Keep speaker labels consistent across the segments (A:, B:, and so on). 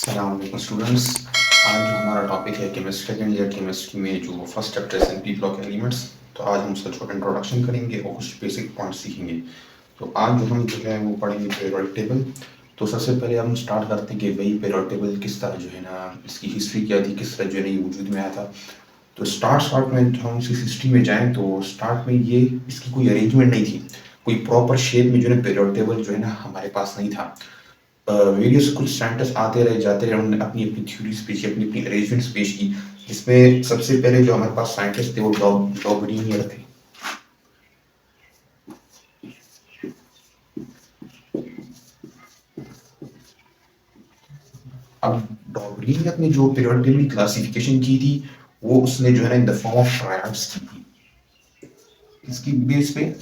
A: अस्सलाम स्टूडेंट्स। आज जो हमारा टॉपिक है केमिस्ट्री, सेकेंड ईयर केमिस्ट्री में जो फर्स्ट चैप्टर है सिंपली ब्लॉक एलिमेंट्स। तो आज हम उसका छोटा इंट्रोडक्शन करेंगे और कुछ बेसिक पॉइंट्स सीखेंगे। तो आज जो हम जो है वो पढ़ेंगे पीरियोडिक टेबल। तो सबसे पहले हम स्टार्ट करते हैं कि भाई पीरियोडिक टेबल किस तरह जो है ना इसकी हिस्ट्री क्या थी, किस तरह जो है ना ये वजूद में आया था। तो स्टार्ट में हम इसकी हिस्ट्री में जाएँ तो स्टार्ट में ये इसकी कोई अरेंजमेंट नहीं थी, कोई प्रॉपर शेप में जो है पीरियोडिक टेबल जो है ना हमारे पास नहीं था। वेरियस कुछ साइंटिस्ट आते रहे जाते रहे, उन्होंने अपनी अपनी थ्योरीज पेश की, अपनी अपनी अरेंजमेंट्स पेश की, जिसमें सबसे पहले जो हमारे पास साइंटिस्ट थे वो डॉबरिनियर थे। अब डॉबरिनियर ने जो पीरियोडिक टेबल की क्लासिफिकेशन की थी वो उसने जो है ना इन द फॉर्म ऑफ ट्रायड्स की थी। इसकी बेस पे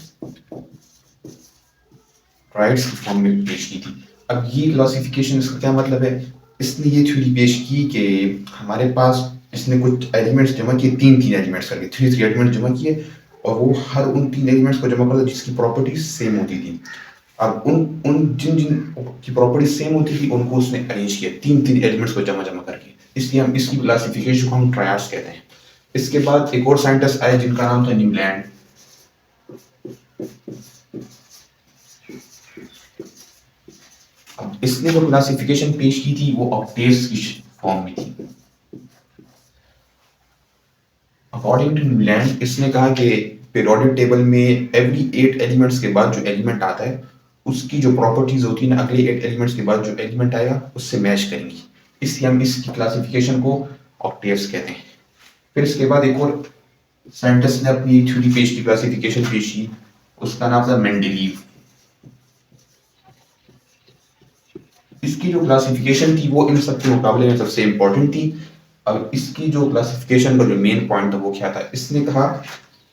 A: ट्रायड्स की फॉर्म में पेश की थी। अब ये क्लासिफिकेशन इसका क्या मतलब है, इसने ये थ्योरी पेश की कि हमारे पास इसने कुछ एलिमेंट्स जमा किए, तीन एलिमेंट्स करके थ्री एलिमेंट्स जमा किए, और वो हर उन तीन एलिमेंट्स को जमा करता जिसकी प्रॉपर्टीज सेम होती थी। अब उन उन जिन जिन की प्रॉपर्टीज सेम होती थी उनको उसने अरेंज किया तीन एलिमेंट्स को जमा जमा करके, इसलिए हम इसकी क्लासिफिकेशन को हम ट्रायड्स कहते हैं। इसके बाद एक और साइंटिस्ट आए जिनका नाम था न्यूलैंड। अब इसने जो क्लासिफिकेशन पेश की थी वो ऑक्टेव्स की फॉर्म में थी। अकॉर्डिंग टू न्यूलैंड इसने कहा कि पीरियोडिक टेबल में एवरी 8 एलिमेंट्स के बाद जो एलिमेंट आता है उसकी जो प्रॉपर्टीज होती है ना अगले 8 एलिमेंट्स के बाद जो एलिमेंट आएगा उससे मैच करेंगी, इसलिए हम इसकी क्लासिफिकेशन को ऑक्टेव्स कहते हैं। फिर इसके बाद एक और साइंटिस्ट ने अपनी थ्योरी पेश की, क्लासिफिकेशन पेश की, उसका नाम था मेंडेलीव। इसकी जो क्लासिफिकेशन थी वो इन सब के मुकाबले में सबसे इंपॉर्टेंट थी। अब इसकी जो क्लासिफिकेशन का जो मेन पॉइंट था वो क्या था, इसने कहा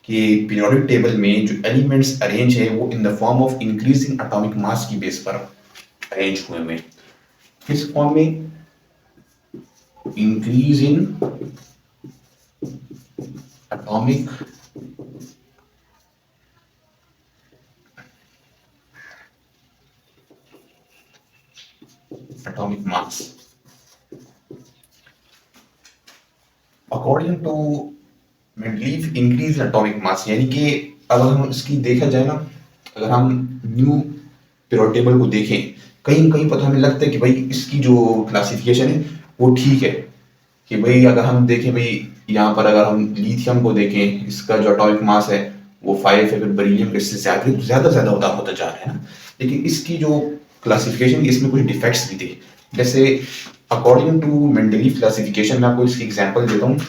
A: कि पीरियोडिक टेबल में जो एलिमेंट्स अरेंज है वो in the form of increasing atomic mass की बेस पर अरेंज हुए हैं। किस फॉर्म में? Increase in atomic atomic mass. According to Mendeleev increase atomic mass, यानी कि अगर हम इसकी देखा जाए ना, अगर हम न्यू पीरियोडिक टेबल को देखें कहीं कहीं पता हमें लगता है कि भाई इसकी जो क्लासिफिकेशन है वो ठीक है, कि भाई अगर हम देखें भाई यहाँ पर अगर हम लिथियम को देखें इसका जो एटॉमिक मास है वो 5 है, फिर बेरिलियम इससे ज्यादा ज्यादा होता जा रहा है ना। लेकिन इसकी जो क्लासिफिकेशन इसमें कुछ डिफेक्ट्स भी थे, जैसे अकॉर्डिंग टू मेंडलीव क्लासिफिकेशन, मैं आपको इसकी एग्जांपल देता हूँ।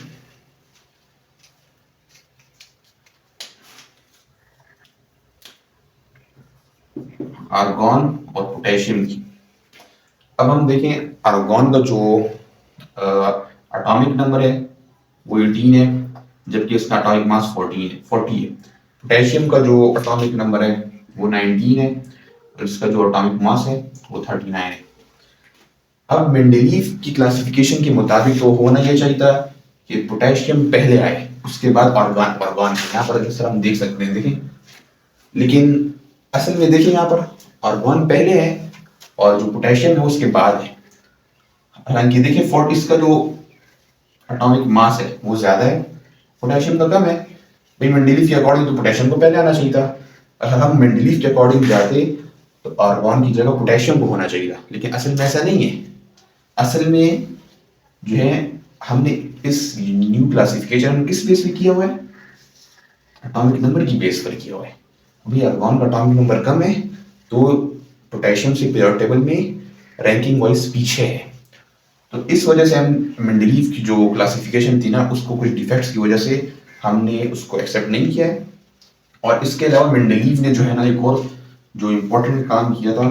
A: आर्गॉन और पोटेशियम की। अब हम देखें आर्गॉन का जो एटॉमिक नंबर है वो 18 है, जबकि इसका एटॉमिक मास 40 है। पोटेशियम का जो एटॉमिक नंबर है वो 19 है और इसका जो एटॉमिक मास है वो 39 है। अब मेंडलीव की क्लासिफिकेशन के मुताबिक तो होना यह चाहिए था कि पोटेशियम पहले आए उसके बाद आर्गॉन आर्गॉन यहाँ पर जिस तरह हम देख सकते हैं, देखें, लेकिन असल में देखिए यहाँ पर आर्गॉन पहले है और जो पोटेशियम है उसके बाद है। हालांकि देखिए 40 इसका जो एटॉमिक मास है वो ज्यादा है, पोटेशियम का कम है। भाई मेंडलीव के अकॉर्डिंग तो पोटेशियम को पहले आना चाहिए था। अगर हम मेंडलीव के अकॉर्डिंग जाते तो आर्गॉन की जगह पोटेशियम को होना चाहिए था, लेकिन असल में ऐसा नहीं है। असल में जो है हमने इस न्यू क्लासिफिकेशन किस बेस पे किया हुआ है? एटॉमिक नंबर की बेस पर किया हुआ है। अभी आर्गॉन का एटॉमिक नंबर कम है तो पोटेशियम से पीरियोडिक टेबल में रैंकिंग वाइज पीछे है। तो इस वजह से हम मेंडलीव की जो क्लासिफिकेशन थी ना उसको कुछ डिफेक्ट्स की वजह से हमने उसको एक्सेप्ट नहीं किया है। और इसके अलावा मेंडलीव ने जो है ना एक और जो इम्पोर्टेंट काम किया था,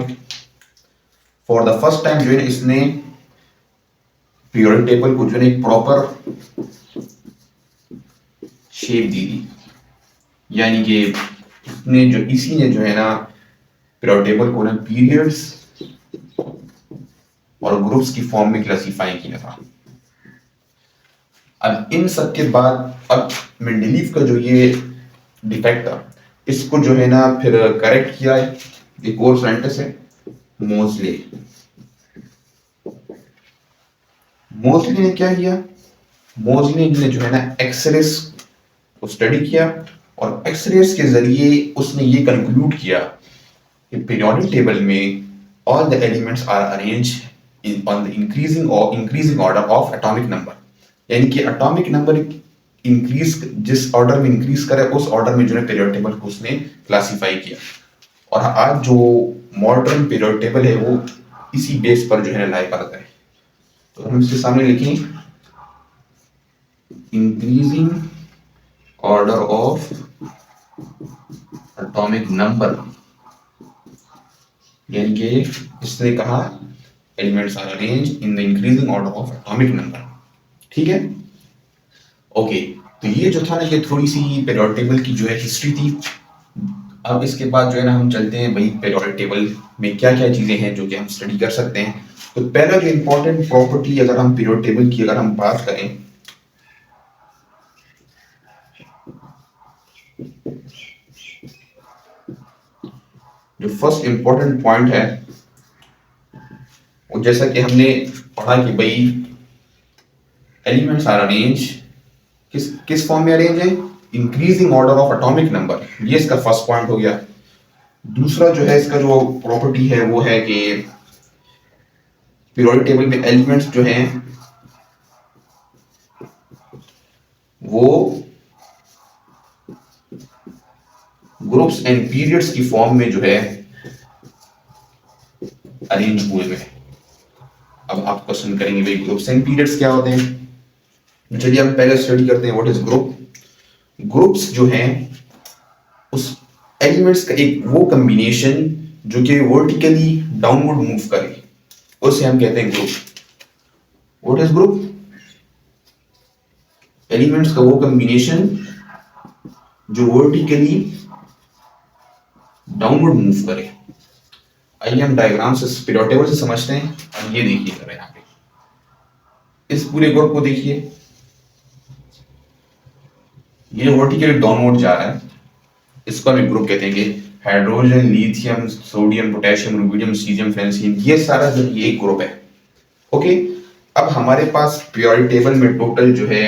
A: फॉर द फर्स्ट टाइम जो है इसने पीरियोडिक टेबल को जो है एक प्रॉपर शेप दी थी, यानी कि इसने जो इसी ने जो है ना पीरियोडिक टेबल को ना पीरियड्स और ग्रुप्स की फॉर्म में क्लासिफाई किया था। अब इन सब के बाद अब मेंडलीव का जो ये डिफेक्ट था इसको जो है ना फिर करेक्ट किया है एक और साइंटिस्ट है मोजले। मोजली ने क्या किया, मोजली ने जो है ना एक्सरेस को स्टडी किया और एक्सरेस के जरिए उसने ये कंक्लूड किया कि पीरियोडिक टेबल में all the elements are arrange in on the increasing order of atomic number, यानी कि एटॉमिक नंबर इंक्रीज जिस ऑर्डर में इंक्रीज करे उस ऑर्डर में जो है पीरियोडिक टेबल को उसने क्लासिफाई किया। और आज जो मॉडर्न पीरियोडिक टेबल है वो इसी बेस पर जो है लाई करता है। तो हम इसके सामने लिखें increasing order of atomic number, यानी कि इसने कहा elements are arrange in the increasing order of atomic number. ठीक है, ओके। तो ये जो था ना ये थोड़ी सी पीरियोडिक टेबल की जो है हिस्ट्री थी। अब इसके बाद जो है ना हम चलते हैं भाई पीरियोडिक टेबल में क्या क्या चीजें हैं जो कि हम स्टडी कर सकते हैं। तो पहला जो इंपॉर्टेंट प्रॉपर्टी अगर हम पीरियोडिक टेबल की अगर हम बात करें, जो फर्स्ट इंपॉर्टेंट पॉइंट है वो जैसा कि हमने पढ़ा कि भाई एलिमेंट्स आर अरेंज किस किस फॉर्म में अरेंज है, increasing order of atomic number, ये इसका फर्स्ट पॉइंट हो गया। दूसरा जो है इसका जो प्रॉपर्टी है वो है कि पीरियोडिक टेबल में एलिमेंट्स जो हैं वो ग्रुप्स एंड पीरियड्स की फॉर्म में जो है अरेंज हुए हैं। अब आप क्वेश्चन करेंगे भाई ग्रुप्स एंड पीरियड्स क्या होते हैं, तो चलिए हम पहले स्टडी करते हैं व्हाट इज ग्रुप। ग्रुप्स जो हैं उस एलिमेंट्स का एक वो कॉम्बिनेशन जो कि वर्टिकली डाउनवर्ड मूव करे, उसे हम कहते हैं group. What is group, elements का वो कॉम्बिनेशन जो वर्टिकली डाउनवर्ड मूव करे। आइए हम डायग्राम से पीरियोडिक टेबल से समझते हैं। और ये देखिए जरा यहाँ पे इस पूरे ग्रुप को देखिए, ये वर्टिकली डाउनवर्ड जा रहा है, इसको हम ग्रुप कहते हैं कि hydrogen, lithium, sodium, potassium, rubidium, caesium, francium, ये सारा जो ये एक ग्रुप है। ओके, अब हमारे पास पीरियोडिक टेबल में टोटल जो है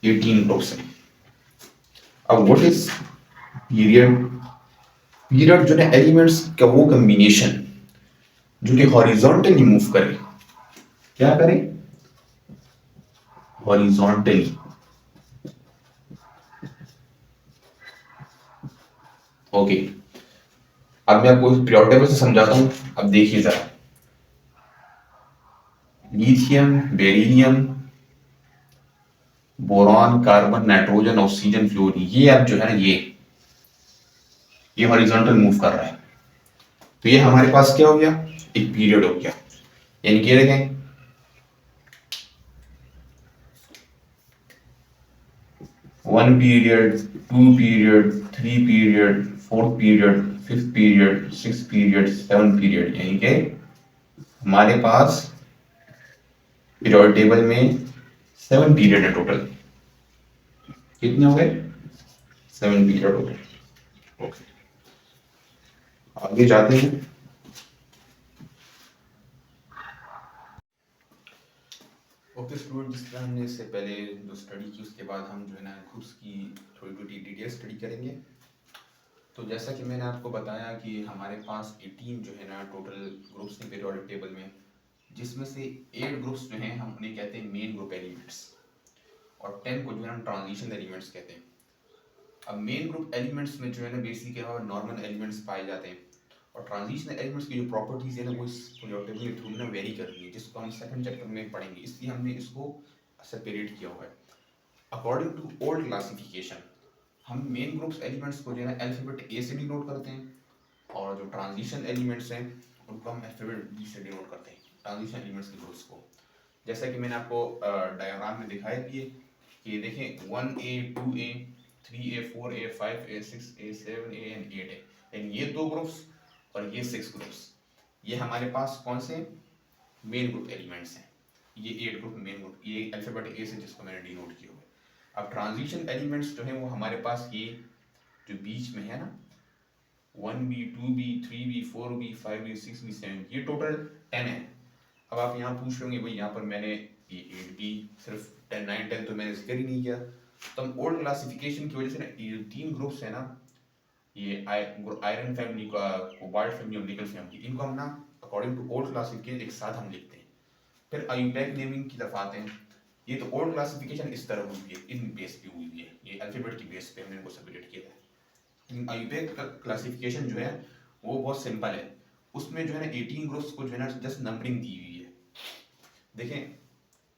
A: 18 ग्रुप्स हैं। अब व्हाट इज पीरियड, पीरियड जो है एलिमेंट्स का वो कॉम्बिनेशन जो कि हॉरिजॉन्टली मूव करे, क्या करे, हॉरिजॉन्टली। ओके, अब मैं आपको पीरियोडिक टेबल से समझाता हूं। अब देखिए जरा, lithium, beryllium, boron, carbon, nitrogen, oxygen, fluorine, ये अब जो है ना ये हॉरिजॉन्टल मूव कर रहा है। तो ये हमारे पास क्या हो गया, एक पीरियड हो गया। यानी कि देखें one period, two period, three period, fourth period, fifth period, six period, seven period, यानी कि हमारे पास पीरियोडिक टेबल में 7 पीरियड है टोटल। कितने हो गए, 7 पीरियड हो गए। ओके, आगे जाते हैं। ओके स्टूडेंट, जिस तरह हमने इससे पहले जो स्टडी की उसके बाद हम जो है ना ग्रुप्स की थोड़ी थोड़ी डिटेल स्टडी करेंगे। तो जैसा कि मैंने आपको बताया कि हमारे पास 18 जो है ना टोटल ग्रुप्स हैं पीरियोडिक टेबल में, जिसमें से 8 ग्रुप्स जो हैं हम उन्हें कहते हैं मेन ग्रुप एलिमेंट्स, और 10 को जो है हम ट्रांजिशन एलिमेंट्स कहते हैं। अब मेन ग्रुप एलिमेंट्स में जो है ना बेसिक नॉर्मल एलिमेंट्स पाए जाते हैं, और ट्रांजिशन एलिमेंट्स की जो प्रॉपर्टीज है ना वो इस पीरियोडिक टेबल के थ्रू ना वेरी करती है, जिसको हम सेकंड चैप्टर में पढ़ेंगे, इसलिए हमने इसको सेपरेट किया हुआ है। अकॉर्डिंग टू ओल्ड क्लासिफिकेशन हम मेन ग्रुप्स एलिमेंट्स को जो है ना अल्फाबेट ए से डिनोट करते हैं, और जो ट्रांजिशन एलिमेंट्स हैं उनको हम अल्फाबेट बी से डिनोट करते हैं, ट्रांजिशन एलिमेंट्स के ग्रुप्स को। जैसा कि मैंने आपको डायग्राम में दिखाया भी है कि देखें 1A, 2A, 3A, 4A, 5A, 6A, 7A and 8A, यानी ये 2 ग्रुप्स और ये 6 ग्रुप्स, ये हमारे पास कौन से मेन ग्रुप एलिमेंट्स हैं। ये 8 ग्रुप मेन ग्रुप, ये अल्फाबेट ए से जिसको मैंने डिनोट किया हुआ है। अब ट्रांजिशन एलिमेंट्स जो है वो हमारे पास ये जो बीच में है ना 1B, 2B, 3B, 4B, 5B, 6B, 7, ये टोटल 10 है। अब आप यहाँ पूछ रहे होंगे भाई यहाँ पर मैंने ये 8B सिर्फ 10 9 10 तो मैंने जिक्र ही नहीं किया। तो हम ओल्ड क्लासिफिकेशन की वजह से ना ये जो 3 ग्रुप्स है ना, ये आयरन फैमिली का, कोबाल्ट फैमिली और निकल फैमिली, इनको हम ना अकॉर्डिंग टू ओल्ड क्लासिफिकेशन एक साथ हम लिखते हैं। फिर आईयूपैक नेमिंग की तरफ आते हैं। ये तो ओल्ड क्लासिफिकेशन इस तरह हुई है, इन बेस पे हुई है, ये अल्फाबेट की बेस पे हमने इनको सेपरेट किया है। आईयूपैक क्लासिफिकेशन जो है वो बहुत सिंपल है। उसमें जो है ना 18 ग्रुप्स को जो है ना जस्ट नंबरिंग दी हुई है। देखें,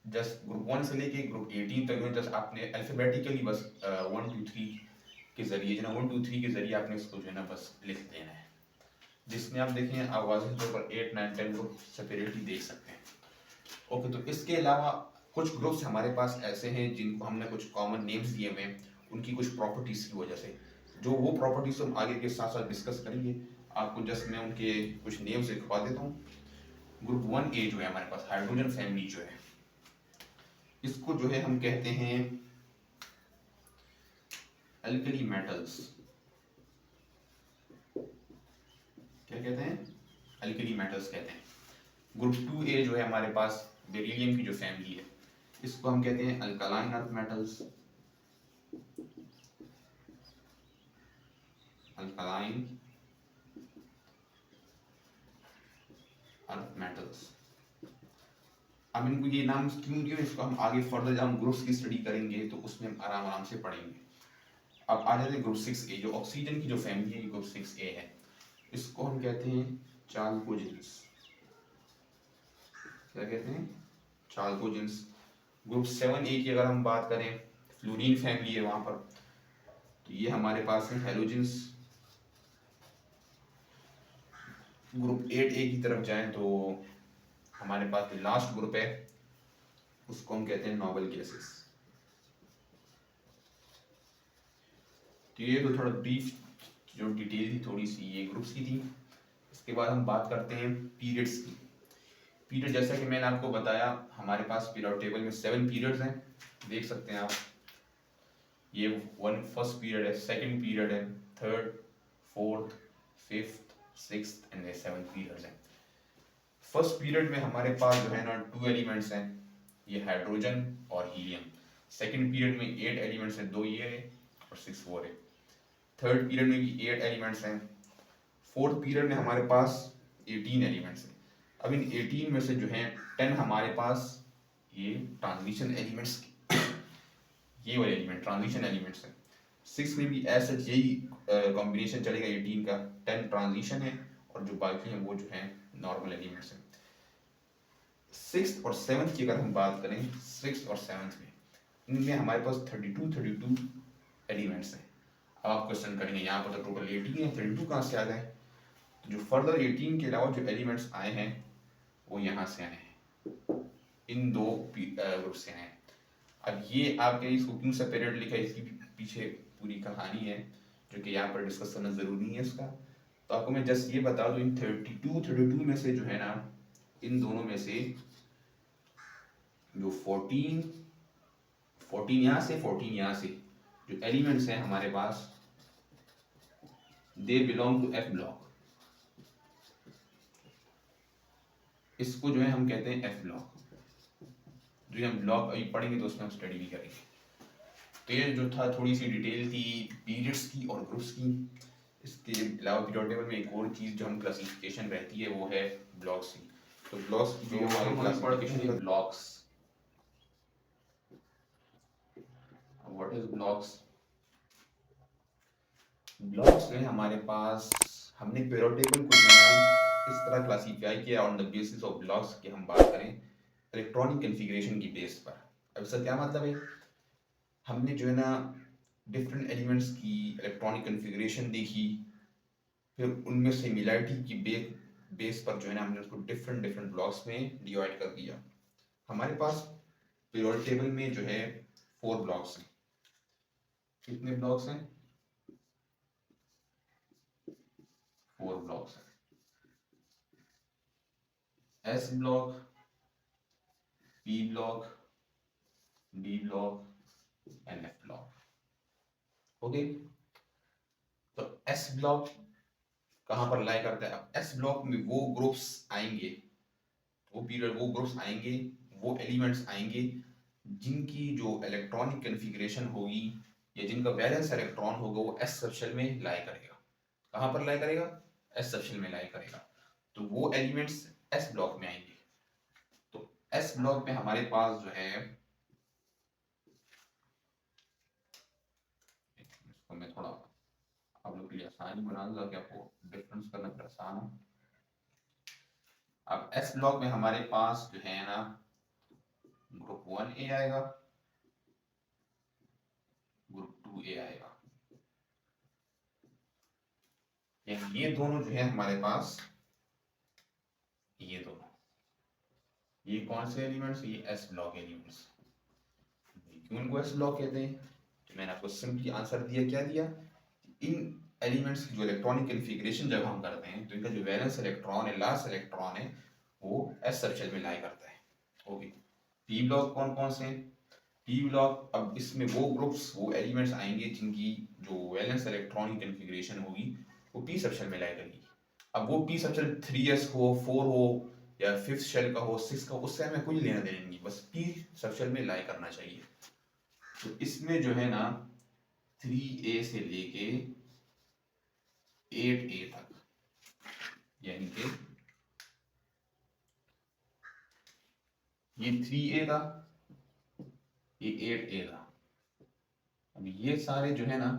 A: जस्ट ग्रुप 1 से लेके ग्रुप 18 तक में जस्ट आपने अल्फाबेटिकली बस 1 2 3 के जरिए जो ना 1 2 3 के जरिए आपने इसको जो है ना बस लिख देना है, जिसमें आप देखें आप वाज़ेह तौर पर 8 9 10 को सेपरेटली देख सकते हैं। ओके, तो इसके अलावा कुछ ग्रुप्स हमारे पास ऐसे हैं जिनको हमने कुछ कॉमन नेम्स दिए हुए हैं उनकी कुछ प्रॉपर्टीज की वजह से, जो वो प्रॉपर्टीज हम आगे के साथ साथ डिस्कस करेंगे। आपको जस्ट मैं उनके कुछ नेम्स लिखवा देता हूँ। ग्रुप 1A जो है हमारे पास हाइड्रोजन फैमिली जो है, इसको जो है हम कहते हैं अल्कली मेटल्स। क्या कहते हैं? अल्कली मेटल्स कहते हैं। ग्रुप 2A जो है हमारे पास बेरिलियम की जो फैमिली है, इसको हम कहते हैं alkaline earth metals. Alkaline earth metals. अब इनको ये नाम क्यों दिए, इसको हम आगे फर्दर जब हम ग्रुप्स की स्टडी करेंगे तो उसमें हम आराम आराम से पढ़ेंगे। अब आ जाते हैं ग्रुप 6A, जो ऑक्सीजन की जो फैमिली है, ग्रुप 6A है। इसको हम कहते हैं चाल्कोजेंस। क्या कहते हैं? चाल्कोजेंस। ग्रुप 7A की अगर हम बात करें, फ्लोरीन फैमिली है वहां पर, तो ये हमारे पास है हेलोजेंस। ग्रुप 8A की तरफ जाएं तो हमारे पास जो लास्ट ग्रुप है उसको हम कहते हैं नोबल गैसेस। तो ये तो थोड़ा ब्रीफ जो डिटेल थी थोड़ी सी ये ग्रुप्स की थी। इसके बाद हम बात करते हैं पीरियड्स की। पीरियड जैसा कि मैंने आपको बताया हमारे पास पीरियड टेबल में 7 पीरियड्स हैं, देख सकते हैं आप। ये फर्स्ट पीरियड है, सेकंड पीरियड है, third, fourth, fifth, sixth and 7 periods हैं। फर्स्ट पीरियड में हमारे पास जो है ना 2 एलिमेंट्स हैं, ये हाइड्रोजन और हीलियम। सेकंड पीरियड में 8 एलिमेंट्स हैं, 2 ये है और 6 वो है। थर्ड पीरियड में भी 8 एलिमेंट्स हैं। फोर्थ पीरियड में हमारे पास 18 एलिमेंट्स हैं। अब इन 18 में से जो है 10 हमारे पास ये ट्रांजिशन एलिमेंट्स, ये वाले एलिमेंट ट्रांजिशन एलिमेंट्स हैं। 6 में भी ऐसा यही कॉम्बिनेशन चलेगा, 18 का 10 ट्रांजिशन है और जो बाकी हैं वो जो है नॉर्मल एलिमेंट्स हैं। 6th और 7th की अगर हम बात करें, 6th और 7th में इनमें हमारे पास 32 एलिमेंट्स हैं। अब आप क्वेश्चन करेंगे यहाँ पर तो टोटल 18 है, 32 कहाँ से आ गए? तो जो फर्दर 18 के अलावा जो एलिमेंट्स आए हैं वो यहाँ से आए हैं, इन दो ग्रुप से आए हैं। अब ये आपके इसको क्यों सेपरेट लिखा है, इसकी पीछे पूरी कहानी है जो कि यहाँ पर डिस्कस करना जरूरी है इसका। तो आपको मैं जस्ट ये बता दूं, इन 32 में से जो है ना, इन दोनों में से जो 14 यहाँ से जो एलिमेंट्स हैं हमारे पास, they belong to F block. इसको जो है हम कहते हैं एफ ब्लॉक। जो हम ब्लॉक अभी पढ़ेंगे तो उसमें हम स्टडी भी करेंगे। तो ये जो था थोड़ी सी डिटेल थी पीरियड्स की और ग्रुप्स की। इसके अलावा पीरियड टेबल में एक और चीज़ जो हम क्लासिफिकेशन रहती है वो है ब्लॉक्स की। तो ब्लॉक्स की जो हमारी क्लासिफिकेशन है blocks, what is blocks? Blocks में हमारे पास हमने पीरियड टेबल को इस तरह क्लासिफाई किया on the basis of blocks की हम बात करें इलेक्ट्रॉनिक कॉन्फ़िगरेशन की बेस पर। अब इसका क्या मतलब है? हमने जो है ना डिफरेंट एलिमेंट्स की इलेक्ट्रॉनिक कॉन्फ़िगरेशन देखी, फिर उनमें सिमिलरिटी की बेस पर जो है ना हमने उसको डिफरेंट ब्लॉक्स में डिवाइड कर दिया। हमारे पास पीरियड टेबल में जो है 4 ब्लॉक्स हैं। कितने ब्लॉक्स हैं? 4 ब्लॉक्स हैं। S block, P block, D block and F block. Okay, तो एस ब्लॉक कहां पर लाई करता है? अब एस ब्लॉक में वो ग्रुप्स आएंगे वो ग्रुप्स आएंगे, वो एलिमेंट्स आएंगे जिनकी जो इलेक्ट्रॉनिक कन्फिग्रेशन होगी या जिनका वैलेंस इलेक्ट्रॉन होगा वो एस सबशेल में लाई करेगा। कहाँ पर लाई करेगा? एस सबशेल में लाई करेगा। तो वो एलिमेंट्स एस ब्लॉक में आएंगे। तो एस ब्लॉक में हमारे पास जो है, इसको मैं थोड़ा आप लोग के लिए आसान ही बना दूंगा कि आपको डिफरेंस करना फिर आसान हो। अब एस ब्लॉक में हमारे पास जो है ना ग्रुप 1A आएगा, ग्रुप 2A आएगा। ये दोनों जो है हमारे पास, ये दोनों, ये कौन से एलिमेंट्स? ये एस ब्लॉक एलिमेंट्स। क्यों इनको एस ब्लॉक कहते हैं? तो मैंने आपको सिंपली आंसर दिया, क्या दिया? इन एलिमेंट्स की जो इलेक्ट्रॉनिक कन्फिग्रेशन जब हम करते हैं तो इनका जो वैलेंस इलेक्ट्रॉन है, लास्ट इलेक्ट्रॉन है, वो एस सबशेल में लाई करता है। ओके, पी ब्लॉक कौन कौन से हैं? पी ब्लॉक, अब इसमें वो ग्रुप्स, वो एलिमेंट्स आएंगे जिनकी जो वैलेंस इलेक्ट्रॉनिक कन्फिग्रेशन होगी वो पी सबशेल में लाई करेगी। अब वो पी सबशेल 3s हो, 4 हो, या 5th शेल का हो, 6 का, उससे हमें कोई लेना देना नहीं, बस पी सबशेल में लाई करना चाहिए। तो इसमें जो है ना 3A से लेके 8A तक, यानी कि ये 3A था, ये 8A था। अब ये सारे जो है ना,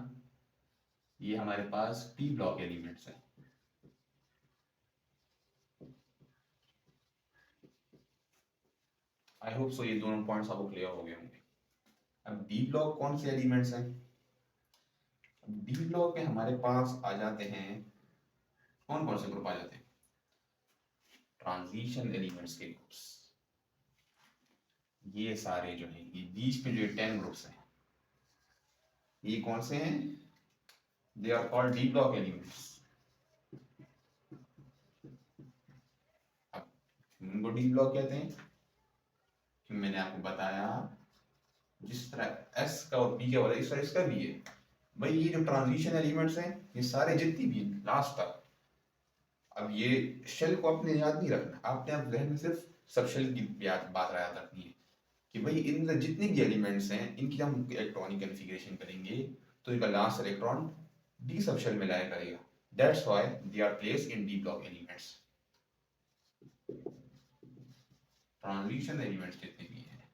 A: ये हमारे पास पी ब्लॉक एलिमेंट्स हैं। आई होप सो ये दोनों पॉइंट्स आपको क्लियर हो गए होंगे। अब डी ब्लॉक कौन से एलिमेंट्स हैं? डी ब्लॉक में हमारे पास आ जाते हैं, कौन कौन से ग्रुप आ जाते हैं? ट्रांजिशन एलिमेंट्स के ग्रुप्स। ये सारे जो हैं, ये बीच में जो 10 ग्रुप्स हैं, ये कौन से हैं? They are called D block elements. अब इनको डी ब्लॉक कहते हैं कि मैंने आपको बताया जिस तरह एस का और पी का वाला, इस तरह इसका भी है। भाई ये जो ट्रांजिशन एलिमेंट्स हैं, ये सारे जितनी भी लास्ट तक, अब ये शेल को अपने याद नहीं रखना, आपने आप जहन में सिर्फ सब शेल की बात याद रखनी है कि भाई इन जितने भी एलिमेंट्स हैं इनकी जब हम इलेक्ट्रॉनिक कन्फिग्रेशन करेंगे तो इनका last electron D sub shell में लाया करेगा। That's why they are placed in D block elements. Transition elements जितने भी हैं।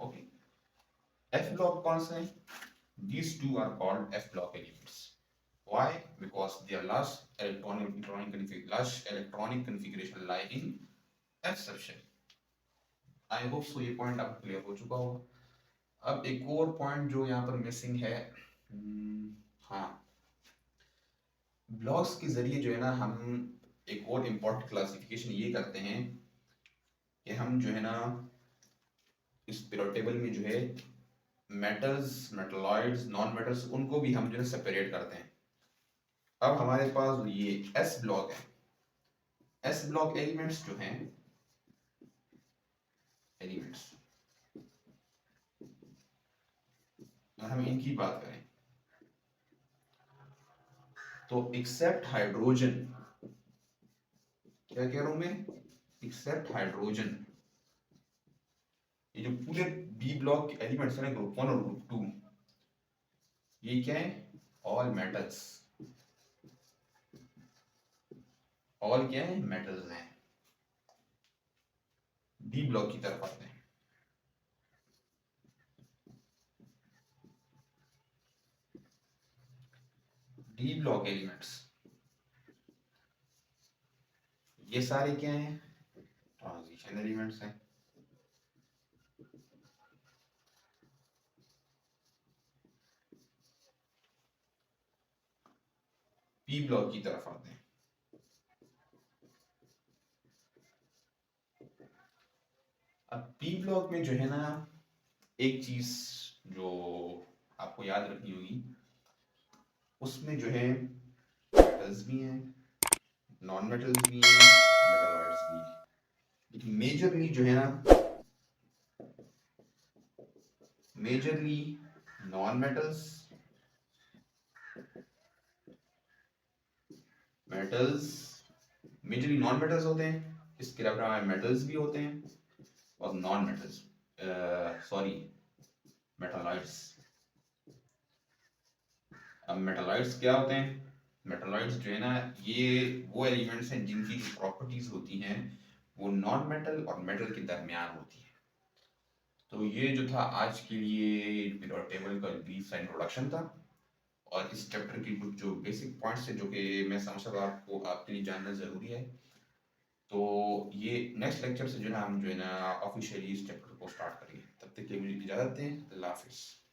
A: ओके, एफ ब्लॉक कौन से हैं? These two are called F block elements. Why? Because their last electronic configuration lie in F subshell. I hope so ये point आपको clear हो चुका होगा। अब एक और पॉइंट जो यहाँ पर मिसिंग है, हाँ, ब्लॉक्स के जरिए जो है ना हम एक और इम्पोर्टेंट क्लासिफिकेशन ये करते हैं कि हम जो है ना इस पीरियोडिक टेबल में जो है मेटल्स, मेटलॉइड्स, नॉन मेटल्स, उनको भी हम जो है सेपरेट करते हैं। अब हमारे पास ये एस ब्लॉक है, एस ब्लॉक एलिमेंट्स जो हैं, एलिमेंट्स, अगर हम इनकी बात करें तो एक्सेप्ट हाइड्रोजन, क्या कह रहा हूं मैं? एक्सेप्ट हाइड्रोजन, ये जो पूरे बी ब्लॉक के एलिमेंट्स हैं ना, ग्रुप 1 और ग्रुप 2, ये क्या है? All metals. ऑल क्या है? मेटल्स हैं। डी ब्लॉक की तरफ आते हैं। डी ब्लॉक एलिमेंट्स ये सारे क्या हैं? ट्रांजिशन एलिमेंट्स हैं। पी ब्लॉक की तरफ आते हैं। अब पी ब्लॉक में जो है ना एक चीज जो आपको याद रखनी होगी, उसमें जो है मेटल्स भी हैं, नॉन मेटल्स भी हैं, मेटलॉइड्स भी हैं, लेकिन मेजरली जो है ना, majorly non metals, metals majorly non metals होते हैं, इसके अलावा मेटल्स भी होते हैं और नॉन मेटल्स, सॉरी मेटालॉइड्स। अब मेटालॉइड्स क्या होते हैं? मेटालॉइड्स जो है ना, ये वो एलिमेंट्स हैं जिनकी जो प्रॉपर्टीज होती हैं वो नॉन मेटल और मेटल के दरमियान होती है। तो ये जो था आज के लिए पीरियोडिक टेबल का ब्रीफ सा इंट्रोडक्शन था, और इस चैप्टर की कुछ जो बेसिक पॉइंट्स है जो कि मैं समझता हूँ आपको आपके लिए जानना ज़रूरी है। तो ये नेक्स्ट लेक्चर से जो है ना हम जो है ना ऑफिशियली इस चैप्टर को स्टार्ट करेंगे। तब तक के लिए मुझे इजाज़त दें। अल्लाह हाफिज़।